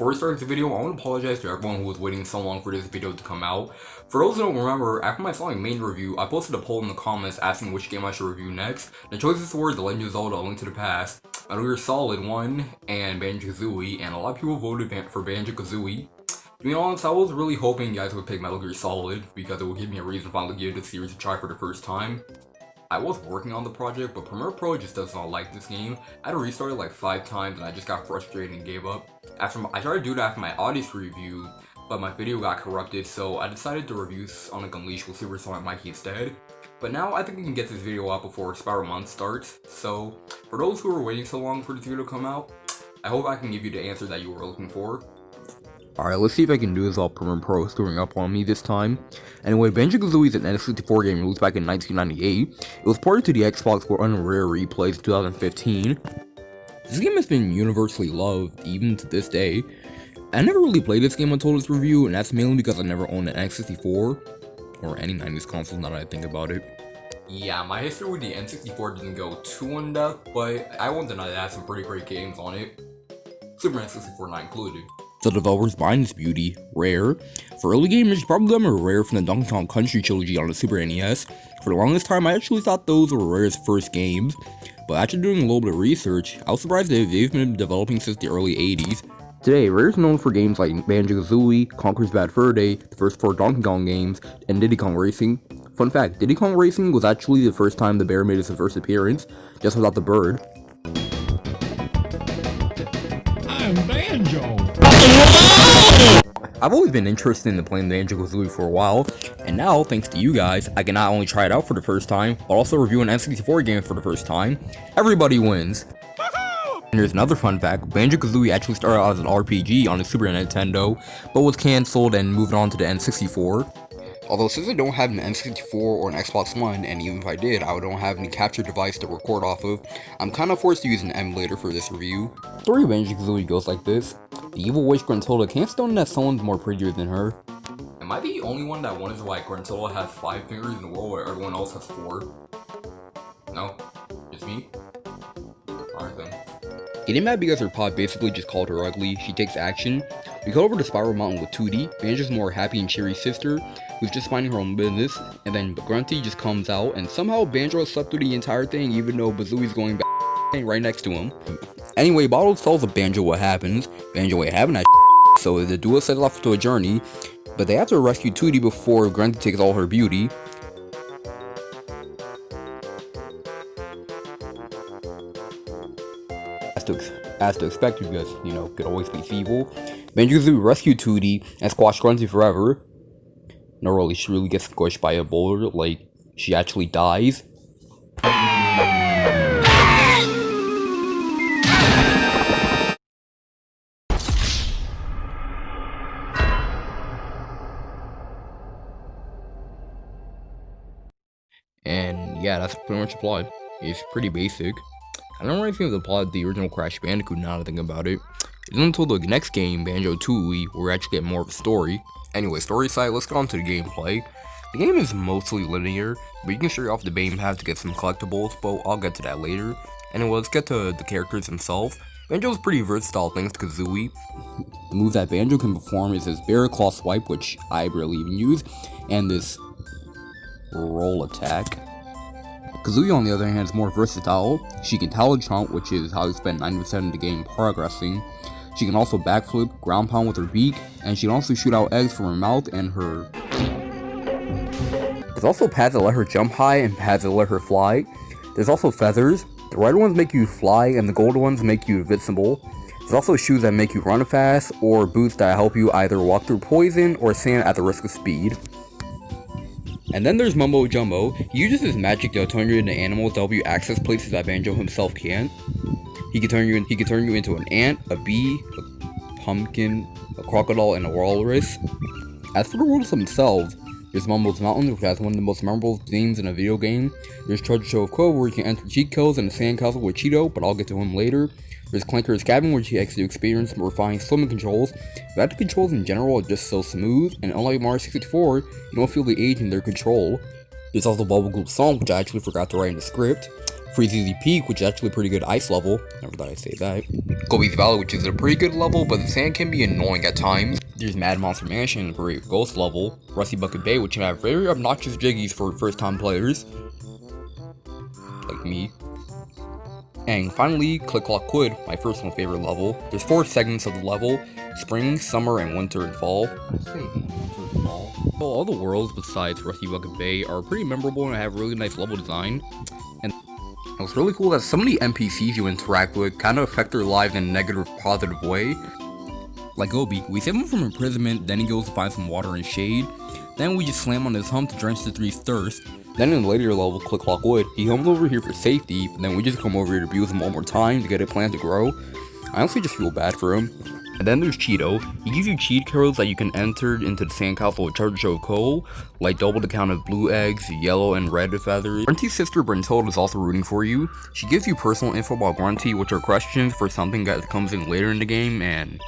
before we start this video, I want to apologize to everyone who was waiting so long for this video to come out. For those who don't remember, after my Sonic main review, I posted a poll in the comments asking which game I should review next. The choices were The Legend of Zelda: A Link to the Past, Metal Gear Solid 1, and Banjo-Kazooie, and a lot of people voted for Banjo-Kazooie. To be honest, I was really hoping you guys would pick Metal Gear Solid, because it would give me a reason to finally give this series a try for the first time. I was working on the project, but Premiere Pro just does not like this game. I had to restart it like 5 times and I just got frustrated and gave up. I tried to do that after my Odyssey review, but my video got corrupted, so I decided to review Sonic Unleashed with Super Sonic Mikey instead. But now I think we can get this video out before Spiral Month starts, so for those who were waiting so long for this video to come out, I hope I can give you the answer that you were looking for. Alright, let's see if I can do this while Premiere Pro is screwing up on me this time. Anyway, Banjo-Kazooie is an N64 game released back in 1998. It was ported to the Xbox One Rare Replays in 2015. This game has been universally loved, even to this day. I never really played this game until this review, and that's mainly because I never owned an N64, or any 90s console now that I think about it. Yeah, my history with the N64 didn't go too in-depth, but I won't deny that it had some pretty great games on it. Super N64 not included. The developers behind this beauty, Rare. For early gamers, you probably remember Rare from the Donkey Kong Country trilogy on the Super NES. For the longest time, I actually thought those were Rare's first games, but after doing a little bit of research, I was surprised that they've been developing since the early 80s. Today, Rare is known for games like Banjo-Kazooie, Conker's Bad Fur Day, the first 4 Donkey Kong games, and Diddy Kong Racing. Fun fact, Diddy Kong Racing was actually the first time the bear made its first appearance, just without the bird. I'm Banjo! I've always been interested in playing Banjo-Kazooie for a while, and now, thanks to you guys, I can not only try it out for the first time, but also review an N64 game for the first time. Everybody wins! And here's another fun fact, Banjo-Kazooie actually started out as an RPG on the Super Nintendo, but was cancelled and moved on to the N64. Although since I don't have an N64 or an Xbox One, and even if I did, I don't have any capture device to record off of, I'm kinda forced to use an emulator for this review. The story of Banjo-Kazooie goes like this. The evil witch Gruntilda can't stone that someone's more prettier than her. Am I the only one that wonders why Gruntilda has 5 fingers in the world where everyone else has 4? No? Just me? Alright then. Getting mad because her pod basically just called her ugly, she takes action. We go over to Spiral Mountain with Tooty, Banjo's more happy and cheery sister, who's just minding her own business, and then Grunty just comes out, and somehow Banjo has slept through the entire thing even though Bazooie's going back right next to him. Anyway, Bottles tells the Banjo what happens. Banjo ain't having that so the duo set off to a journey, but they have to rescue Tooty before Grunty takes all her beauty. As to expect, because, you know, could always be evil. Banjo-Kazooie rescue Tooty and squash Grunty forever. No, really, she really gets squished by a boulder, like, she actually dies. And yeah, that's pretty much the plot. It's pretty basic. I don't really think the plot of the original Crash Bandicoot now that I think about it. It isn't until the next game, Banjo-Tooie, where we actually get more of a story. Anyway, story side, let's get on to the gameplay. The game is mostly linear, but you can start off the main path to get some collectibles, but I'll get to that later. Anyway, let's get to the characters themselves. Banjo is pretty versatile thanks to Kazooie. The move that Banjo can perform is his Bear Claw Swipe, which I barely even use, and this roll attack. Kazooie, on the other hand, is more versatile. She can Talon Chomp, which is how you spend 90% of the game progressing. She can also backflip, ground pound with her beak, and she can also shoot out eggs from her mouth and her... There's also pads that let her jump high and pads that let her fly. There's also feathers. The red ones make you fly and the gold ones make you invincible. There's also shoes that make you run fast, or boots that help you either walk through poison or sand at the risk of speed. And then there's Mumbo Jumbo. He uses his magic to turn you into animals to help you access places that Banjo himself can't. He can turn you into an ant, a bee, a pumpkin, a crocodile, and a walrus. As for the worlds themselves, there's Mumbo's Mountain, which has one of the most memorable themes in a video game. There's Treasure Trove Cove, where you can enter cheat codes in the sandcastle with Cheeto, but I'll get to him later. There's Clanker's Cabin, where you actually experience some refined swimming controls, but the controls in general are just so smooth, and unlike Mario 64, you don't feel the age in their control. There's also Bubble Goop Song, which I actually forgot to write in the script. Freezy Peak, which is actually a pretty good ice level. Never thought I'd say that. Gobi's Valley, which is a pretty good level, but the sand can be annoying at times. There's Mad Monster Mansion, a great ghost level. Rusty Bucket Bay, which can have very obnoxious Jiggies for first-time players. Like me. And finally, Click Clock Wood, my personal favorite level. There's 4 segments of the level: spring, summer, and winter and fall. So all the worlds besides Rusty Bucket Bay are pretty memorable and have really nice level design. And what's really cool is that some of the NPCs you interact with kind of affect their lives in a negative, positive way. Like Gobi, we save him from imprisonment, then he goes to find some water and shade. Then we just slam on his hump to drench the three's thirst. Then in the later level, Click Clock Wood, he comes over here for safety, but then we just come over here to abuse him one more time to get a plant to grow. I honestly just feel bad for him. And then there's Cheeto. He gives you cheat codes that you can enter into the sandcastle with Treasure Trove coal, like double the count of blue eggs, yellow and red feathers. Grunty's sister Brentilda is also rooting for you. She gives you personal info about Grunty, which are questions for something that comes in later in the game, and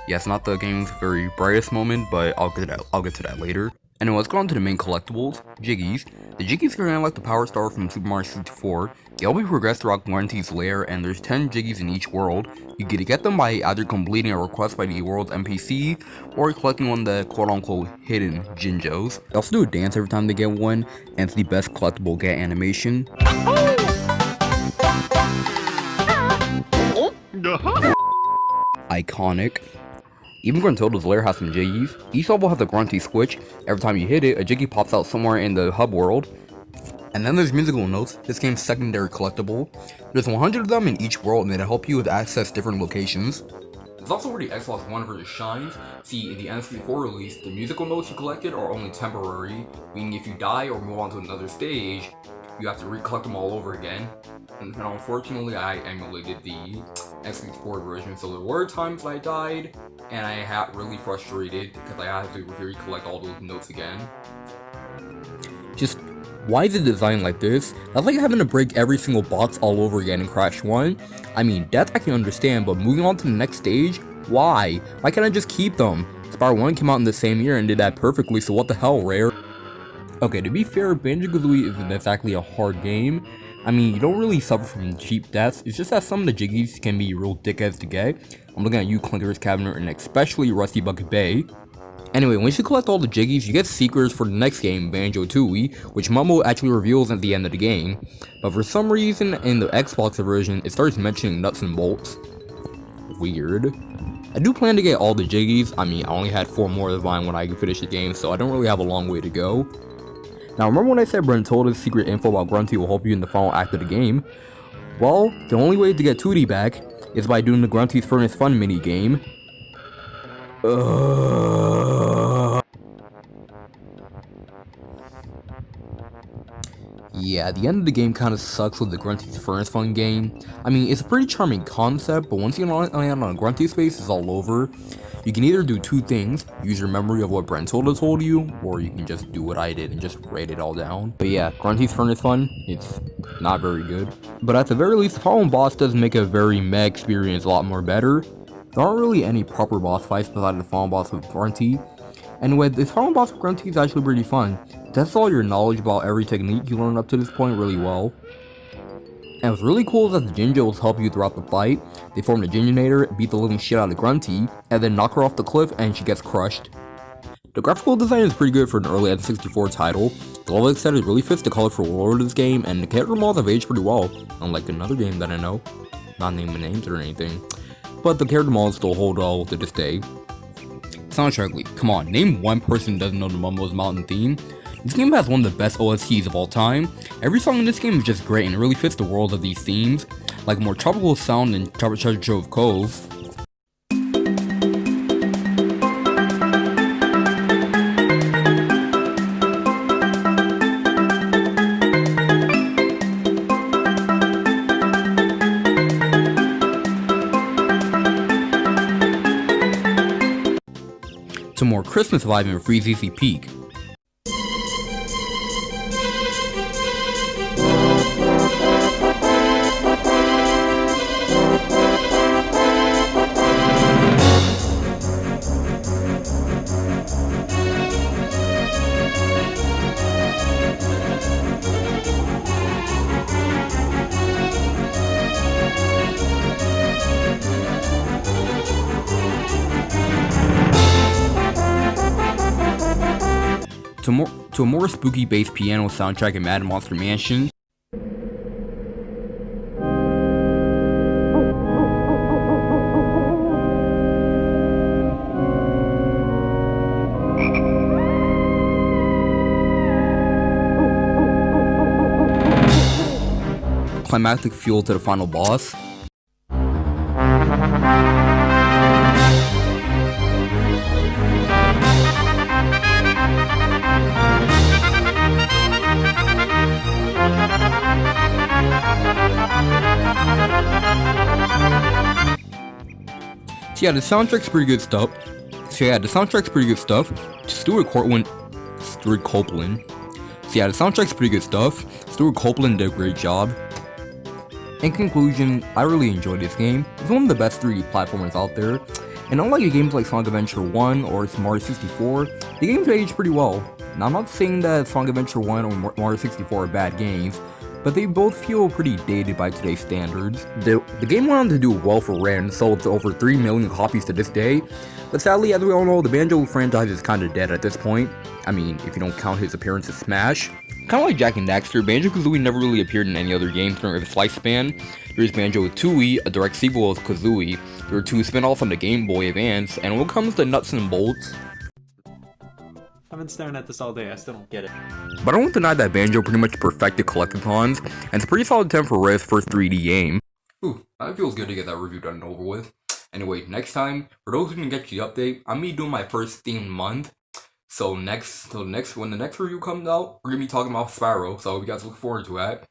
yeah, it's not the game's very brightest moment, but I'll get to that later. Anyway, let's go on to the main collectibles. Jiggies. The Jiggies are kind of like the Power Star from Super Mario 64. They all be progressed throughout Grunty's lair, and there's 10 Jiggies in each world. You get them by either completing a request by the world's NPC, or collecting one of the quote-unquote hidden Jinjos. They also do a dance every time they get one, and it's the best collectible get animation. Iconic. Even Gruntilda's lair has some Jiggies. Each level has a Grunty switch. Every time you hit it, a Jiggy pops out somewhere in the hub world. And then there's musical notes, this game's secondary collectible. There's 100 of them in each world, and it'll help you with access different locations. There's also where the Xbox One version shines. See, in the N64 release, the musical notes you collected are only temporary, meaning if you die or move on to another stage, you have to recollect them all over again. And unfortunately, I emulated the N64 version, so there were times I died, and I got really frustrated because I had to recollect all those notes again. Just, why is it designed like this? That's like having to break every single box all over again in Crash 1. I mean, death I can understand, but moving on to the next stage? Why? Why can't I just keep them? Spyro 1 came out in the same year and did that perfectly, so what the hell, Rare? Okay, to be fair, Banjo-Kazooie isn't exactly a hard game. I mean, you don't really suffer from cheap deaths, it's just that some of the Jiggies can be real dickheads to get. I'm looking at you, Clinker's Cabinet, and especially Rusty Bucket Bay. Anyway, once you collect all the Jiggies, you get secrets for the next game, Banjo-Tooie, which Mumbo actually reveals at the end of the game. But for some reason, in the Xbox version, it starts mentioning nuts and bolts. Weird. I do plan to get all the Jiggies. I mean, I only had 4 more of mine when I finished the game, so I don't really have a long way to go. Now, remember when I said Brentilda's secret info about Grunty will help you in the final act of the game? Well, the only way to get Tootie back is by doing the Grunty's Furnace Fun mini game. Yeah, the end of the game kind of sucks with the Grunty's Furnace Fun game. I mean, it's a pretty charming concept, but once you land on a Grunty space, it's all over. You can either do 2 things: use your memory of what Brentilda told you, or you can just do what I did and just write it all down. But yeah, Grunty's Furnace Fun, it's not very good. But at the very least, the following boss does make a very meh experience a lot more better. There aren't really any proper boss fights besides the final boss with Grunty. Anyway, this final boss with Grunty is actually pretty fun. It tests all your knowledge about every technique you learned up to this point really well. And what's really cool is that the Jinjos help you throughout the fight. They form the Jinjonator, beat the living shit out of Grunty, and then knock her off the cliff and she gets crushed. The graphical design is pretty good for an early N64 title. The level aesthetic really fits the colorful world of this game, and the character models have aged pretty well, unlike another game that I know. Not naming names or anything. But the character models still hold well to this day. Soundtrack, come on, name one person who doesn't know the Mumbo's Mountain theme. This game has one of the best OSTs of all time. Every song in this game is just great and it really fits the world of these themes, like more tropical sound than Treasure Trove Cove. To more Christmas vibe in Freezy Peak. to a more spooky bass piano soundtrack in Mad Monster Mansion. Climactic fuel to the final boss. So yeah, the soundtrack's pretty good stuff. Stuart Copeland. Stuart Copeland did a great job. In conclusion, I really enjoyed this game. It's one of the best 3D platformers out there, and unlike games like Sonic Adventure 1 or Mario 64, the games aged pretty well. Now, I'm not saying that Sonic Adventure 1 or Mario 64 are bad games, but they both feel pretty dated by today's standards. The game went on to do well for Rare and sold over 3 million copies to this day, but sadly, as we all know, the Banjo franchise is kinda dead at this point. I mean, if you don't count his appearance in Smash. Kinda like Jak and Daxter, Banjo-Kazooie never really appeared in any other games during its lifespan. There's Banjo-Tooie, a direct sequel of Kazooie. There are 2 spin-offs on the Game Boy Advance, and when it comes to nuts and bolts, I've been staring at this all day, I still don't get it. but I won't deny that Banjo pretty much perfected collectathons, and it's a pretty solid 10 for Rare's first 3D game. Ooh, that feels good to get that review done and over with. Anyway, next time, for those who didn't get the update, I'm gonna be doing my first themed month. So when the next review comes out, we're gonna be talking about Sparrow, so I hope you guys look forward to that.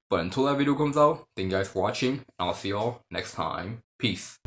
But until that video comes out, thank you guys for watching, and I'll see y'all next time. Peace.